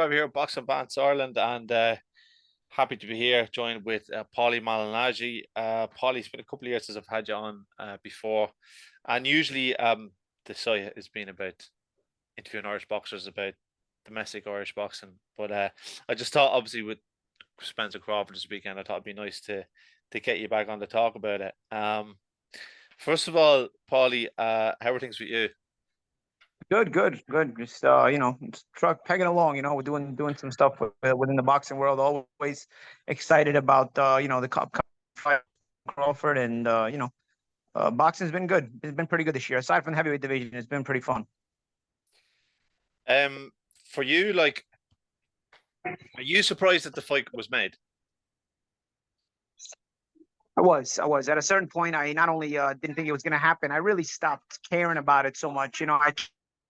over here at Boxing Bants Ireland, and happy to be here, joined with Paulie Malignaggi. Paulie, it's been a couple of years since I've had you on before, and usually the site has been about interviewing Irish boxers about domestic Irish boxing, but I just thought, obviously, with Spence and Crawford this weekend, I thought it'd be nice to get you back on to talk about it. First of all, Paulie, how are things with you? Good. Just just truck pegging along. We're doing some stuff within the boxing world. Always excited about the cup fight, Crawford, and boxing's been good. It's been pretty good this year. Aside from the heavyweight division, it's been pretty fun. For you, like, are you surprised that the fight was made? I was at a certain point. I not only didn't think it was going to happen, I really stopped caring about it so much.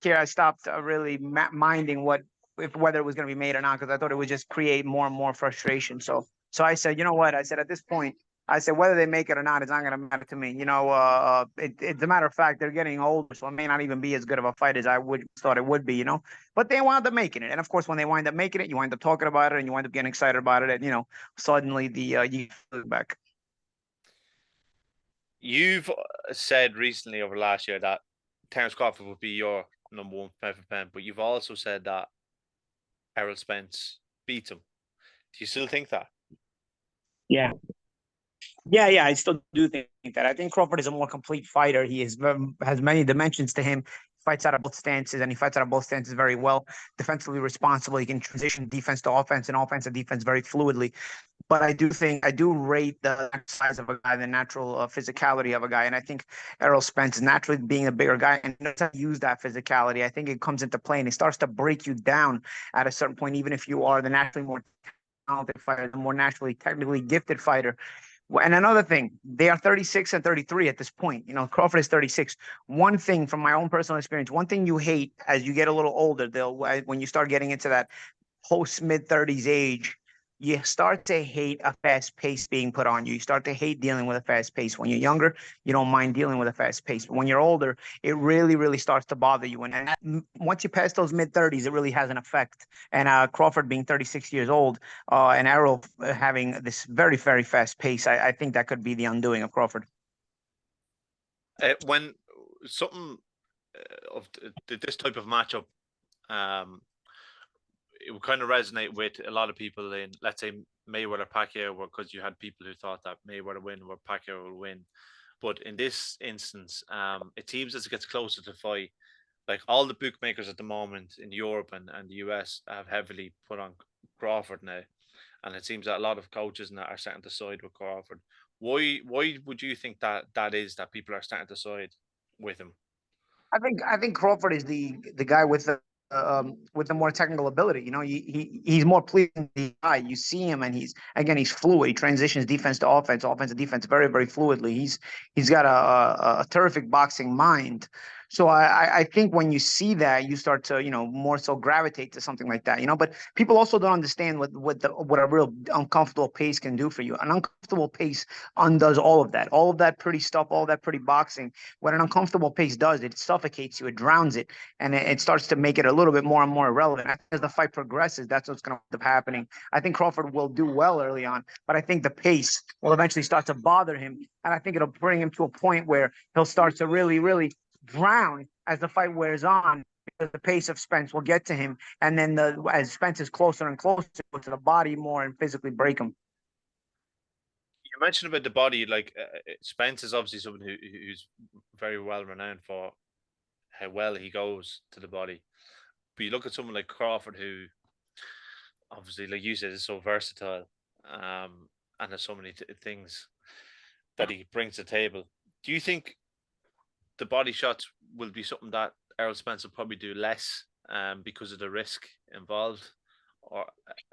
I stopped really minding whether it was going to be made or not, because I thought it would just create more and more frustration. So I said, you know what? I said, at this point, I said, whether they make it or not, it's not going to matter to me. It's a matter of fact, they're getting older, so it may not even be as good of a fight as I would thought it would be. But they wound up making it, and of course, when they wind up making it, you wind up talking about it, and you wind up getting excited about it, and suddenly you back. You've said recently over last year that Terence Crawford would be your number one favorite pen, but you've also said that Errol Spence beats him. Do you still think that? Yeah. Yeah. I still do think that. I think Crawford is a more complete fighter. He has many dimensions to him. Fights out of both stances, and he fights out of both stances very well. Defensively responsible. He can transition defense to offense and offense to defense very fluidly. But I do rate the size of a guy, the natural physicality of a guy, and I think Errol Spence is naturally being a bigger guy and doesn't use that physicality. I think it comes into play and it starts to break you down at a certain point, even if you are the naturally more talented fighter, the more naturally technically gifted fighter. And another thing, they are 36 and 33 at this point. Crawford is 36. One thing from my own personal experience, one thing you hate as you get a little older, when you start getting into that post mid 30s age, you start to hate a fast pace being put on you. You start to hate dealing with a fast pace. When you're younger, you don't mind dealing with a fast pace. But when you're older, it really, really starts to bother you. And once you pass those mid 30s, it really has an effect. And Crawford being 36 years old, and Errol having this very, very fast pace, I think that could be the undoing of Crawford. When something of this type of matchup, it would kind of resonate with a lot of people in, let's say, Mayweather Pacquiao, because you had people who thought that Mayweather win or Pacquiao will win. But in this instance, it seems as it gets closer to fight, like all the bookmakers at the moment in Europe and the US have heavily put on Crawford now, and it seems that a lot of coaches now are starting to side with Crawford. Why would you think that is, that people are starting to side with him? I think Crawford is the guy with the more technical ability. He's more pleasing to the eye. You see him, and he's fluid. He transitions defense to offense, offense to defense, very, very fluidly. He's got a terrific boxing mind. So I think when you see that, you start to more so gravitate to something like that. But people also don't understand what a real uncomfortable pace can do for you. An uncomfortable pace undoes all of that. All of that pretty stuff, all that pretty boxing. What an uncomfortable pace does, it suffocates you, it drowns it, and it starts to make it a little bit more and more irrelevant. As the fight progresses, that's what's going to end up happening. I think Crawford will do well early on, but I think the pace will eventually start to bother him, and I think it'll bring him to a point where he'll start to really, really drown as the fight wears on, because the pace of Spence will get to him, and then as Spence is closer and closer to the body more and physically break him. You mentioned about the body, like Spence is obviously someone who's very well renowned for how well he goes to the body. But you look at someone like Crawford, who obviously, like you said, is so versatile, and there's so many things that he brings to the table. Do you think the body shots will be something that Errol Spence will probably do less, because of the risk involved? Or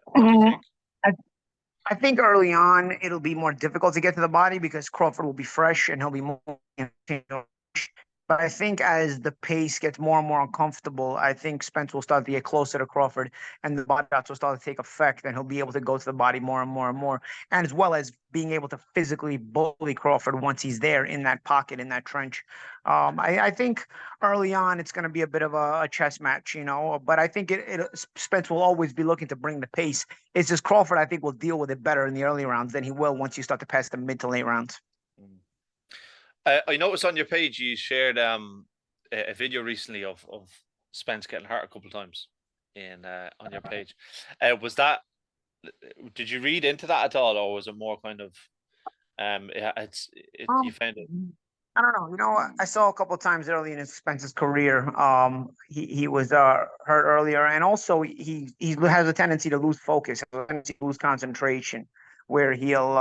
what do you think? I think early on it'll be more difficult to get to the body because Crawford will be fresh and he'll be more But I think as the pace gets more and more uncomfortable, I think Spence will start to get closer to Crawford and the body shots will start to take effect and he'll be able to go to the body more and more and more. And as well as being able to physically bully Crawford once he's there in that pocket, in that trench. I think early on it's going to be a bit of a chess match, but I think Spence will always be looking to bring the pace. It's just Crawford, I think, will deal with it better in the early rounds than he will once you start to pass the mid to late rounds. Mm. I noticed on your page you shared a video recently of Spence getting hurt a couple of times in on your page. Was that did you read into that at all, or was it more kind of you Um, found it? I don't know. I saw a couple of times early in his Spence's career. He was hurt earlier, and also he has a tendency to lose focus, has a tendency to lose concentration, where he'll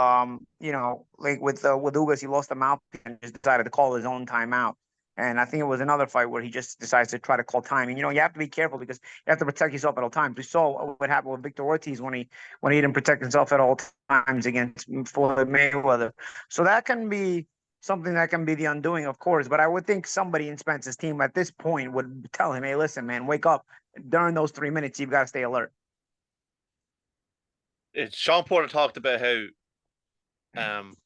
like with Ugas, he lost the mouthpiece and just decided to call his own timeout. And I think it was another fight where he just decides to try to call timing. You have to be careful because you have to protect yourself at all times. We saw what happened with Victor Ortiz when he didn't protect himself at all times against Floyd Mayweather. So that can be something that can be the undoing, of course. But I would think somebody in Spence's team at this point would tell him, "Hey, listen, man, wake up. During those 3 minutes, you've got to stay alert." Sean Porter talked about how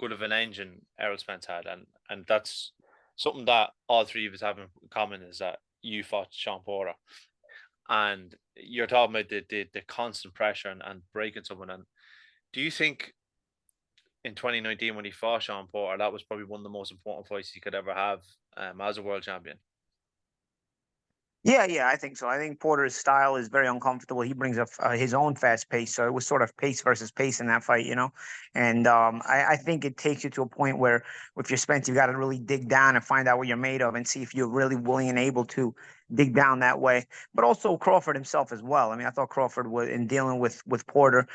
good of an engine Errol Spence had, and that's something that all three of us have in common is that you fought Sean Porter, and you're talking about the constant pressure and breaking someone. And do you think in 2019 when he fought Sean Porter, that was probably one of the most important fights he could ever have as a world champion? Yeah, I think so. I think Porter's style is very uncomfortable. He brings up his own fast pace, so it was sort of pace versus pace in that fight. And I think it takes you to a point where, with your Spence, you got to really dig down and find out what you're made of, and see if you're really willing and able to dig down that way. But also Crawford himself as well. I mean, I thought Crawford was in dealing with Porter,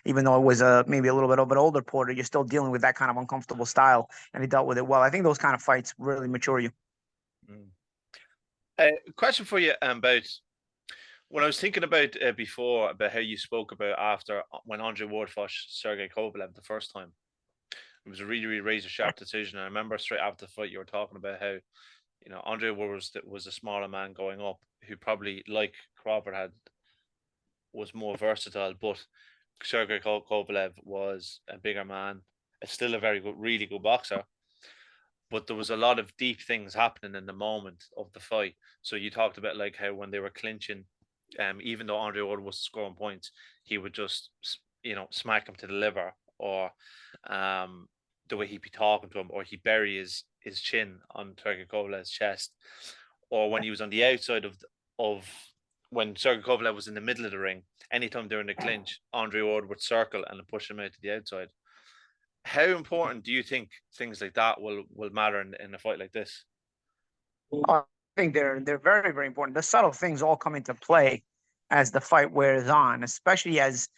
even though it was maybe a little bit of an older Porter, you're still dealing with that kind of uncomfortable style, and he dealt with it well. I think those kind of fights really mature you. Mm. Question for you about when I was thinking about before about how you spoke about after when Andre Ward fought Sergey Kovalev the first time. It was a really, really razor sharp decision. And I remember straight after the fight you were talking about how Andre Ward was a smaller man going up who probably like Crawford was more versatile, but Sergey Kovalev was a bigger man. It's still a very good, really good boxer, but there was a lot of deep things happening in the moment of the fight. So you talked about like how when they were clinching, even though Andre Ward was scoring points, he would just smack him to the liver, or the way he'd be talking to him, or he'd bury his chin on Sergey Kovalev's chest, or when he was on the outside of when Sergey Kovalev was in the middle of the ring. Anytime during the clinch, Andre Ward would circle and push him out to the outside. How important do you think things like that will matter in a fight like this? I think they're very, very important. The subtle things all come into play as the fight wears on, especially as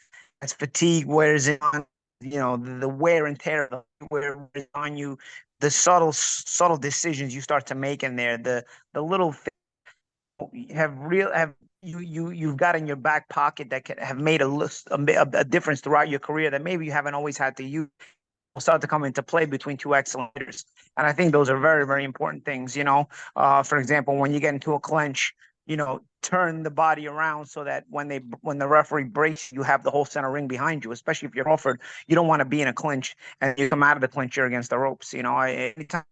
fatigue wears on. The wear and tear of the wears on you, the subtle decisions you start to make in there, the little things have you've got in your back pocket that can have made a difference throughout your career that maybe you haven't always had to use, will start to come into play between two excellent leaders. And I think those are very, very important things. For example, when you get into a clinch, turn the body around so that when the referee breaks, you have the whole center ring behind you. Especially if you're Crawford, you don't want to be in a clinch and you come out of the clinch, you're against the ropes. Anytime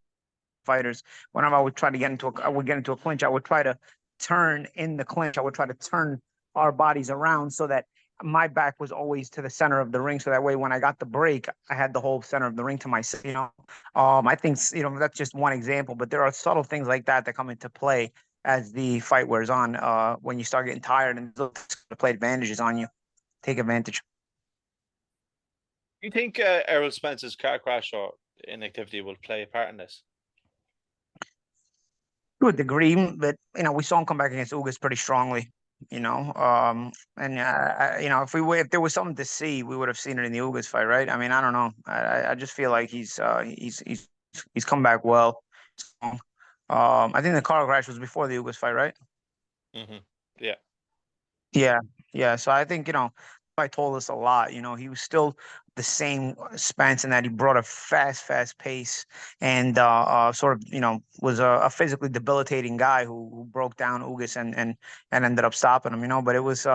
fighters, whenever I would get into a clinch, I would try to turn in the clinch. I would try to turn our bodies around so that my back was always to the center of the ring. So that way, when I got the break, I had the whole center of the ring to myself. I think that's just one example, but there are subtle things like that that come into play as the fight wears on. When you start getting tired and the play advantages on you, take advantage. Do you think Errol Spence's car crash or inactivity will play a part in this? To a degree, but we saw him come back against Ugas pretty strongly. And if there was something to see, we would have seen it in the Ugas fight, right? I mean, I don't know. I just feel like he's come back well. I think the car crash was before the Ugas fight, right? Mm-hmm. Yeah. Yeah, yeah. So I think I told us a lot. He was still the same Spence in that he brought a fast pace and sort of, was a physically debilitating guy who broke down Ugas and ended up stopping him. But it was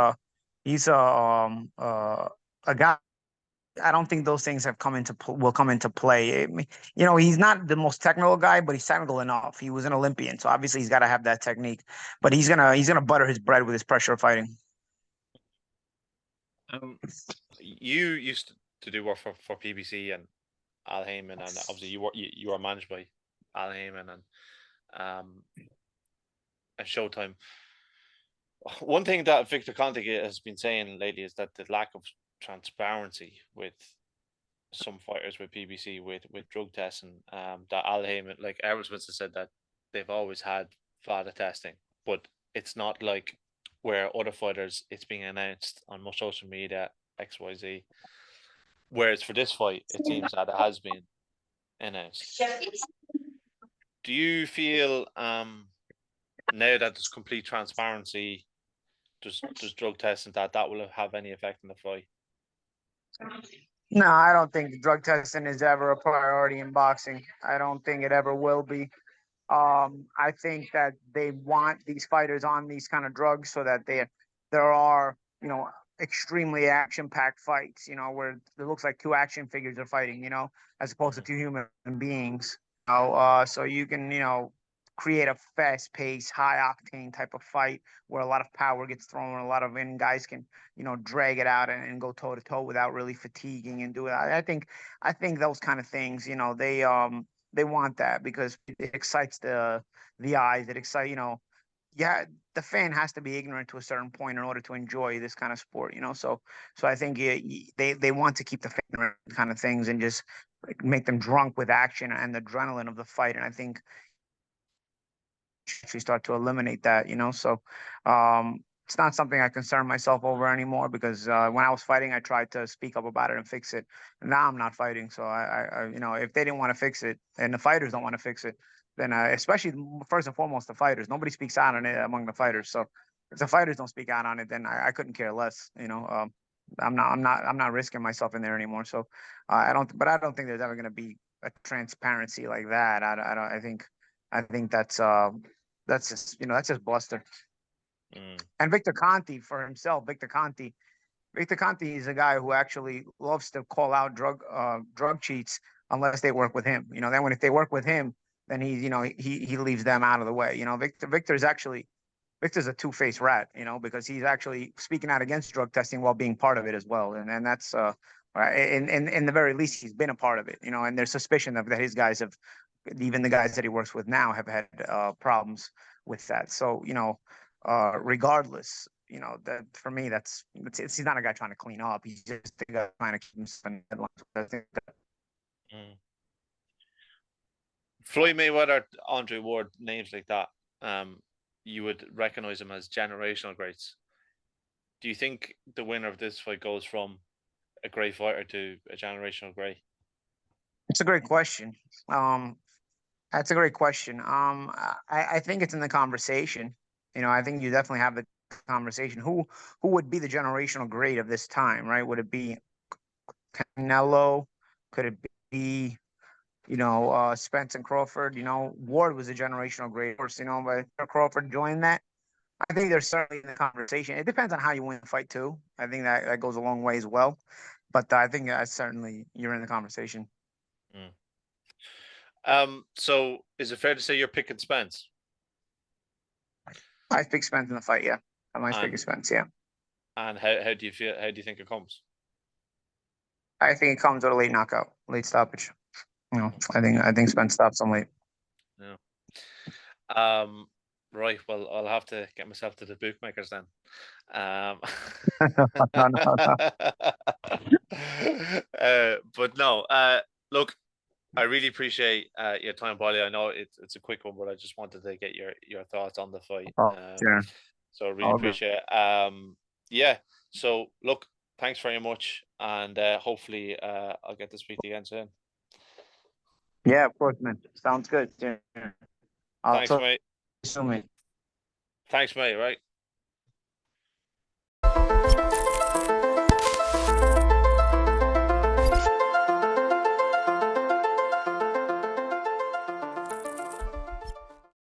he's a guy. I don't think those things will come into play. He's not the most technical guy, but he's technical enough. He was an Olympian, so obviously he's got to have that technique. But he's gonna butter his bread with his pressure fighting. You used to do work for PBC and Al Heyman, and obviously you were managed by Al Heyman and Showtime. One thing that Victor Conte has been saying lately is that the lack of transparency with some fighters with PBC with drug testing, that Al Heyman, like Errol Spence has said that they've always had VADA testing, but it's not like where other fighters it's being announced on most social media XYZ. Whereas for this fight, it seems that it has been announced. Do you feel now that there's complete transparency, there's drug testing that will have any effect on the fight? No, I don't think drug testing is ever a priority in boxing. I don't think it ever will be. I think that they want these fighters on these kind of drugs so that there are, extremely action-packed fights, where it looks like two action figures are fighting, as opposed to two human beings. So you can, create a fast-paced, high-octane type of fight where a lot of power gets thrown, a lot of guys can, drag it out and go toe-to-toe without really fatiguing and do it. I think those kind of things, they want that because it excites the eyes. It excites, yeah, the fan has to be ignorant to a certain point in order to enjoy this kind of sport, So I think they want to keep the fan ignorant kind of things and just make them drunk with action and the adrenaline of the fight. And I think actually start to eliminate that, So it's not something I concern myself over anymore because when I was fighting, I tried to speak up about it and fix it. And now I'm not fighting, so I if they didn't want to fix it and the fighters don't want to fix it, then especially first and foremost the fighters, nobody speaks out on it among the fighters. So if the fighters don't speak out on it, then I couldn't care less, I'm not risking myself in there anymore. So I don't think there's ever going to be a transparency like that. I don't. I think that's just that's just bluster. And Victor Conti for himself, Victor Conti is a guy who actually loves to call out drug cheats unless they work with him. Then if they work with him, then he leaves them out of the way. Victor's a two-faced rat, because he's actually speaking out against drug testing while being part of it as well. And that's in the very least he's been a part of it, and there's suspicion that his guys have, even the guys that he works with now, have had problems with that. So regardless, that for me, he's not a guy trying to clean up. He's just a guy trying to keep himself in headlines. I think Floyd Mayweather, Andre Ward, names like that, you would recognize them as generational greats. Do you think the winner of this fight goes from a great fighter to a generational great? It's a great question. That's a great question. I think it's in the conversation. I think you definitely have the conversation. Who would be the generational great of this time, right? Would it be Canelo? Could it be, Spence and Crawford? Ward was a generational great, of course, but Crawford joined that. I think there's certainly in the conversation. It depends on how you win the fight too. I think that goes a long way as well. But I think certainly you're in the conversation. So is it fair to say you're picking Spence? I pick Spence in the fight, yeah. I might pick Spence, yeah. And how do you feel? How do you think it comes? I think it comes with a late knockout, late stoppage. I think Spence stops him late. Yeah. Right. Well, I'll have to get myself to the bookmakers then. But no. Look, I really appreciate your time, Paulie. I know it's a quick one, but I just wanted to get your thoughts on the fight. Sure. So I really appreciate it. Yeah. So look, thanks very much, and hopefully I'll get to speak to you again soon. Yeah, of course, man. Sounds good. Yeah. Thanks, mate. Thanks, mate. Right.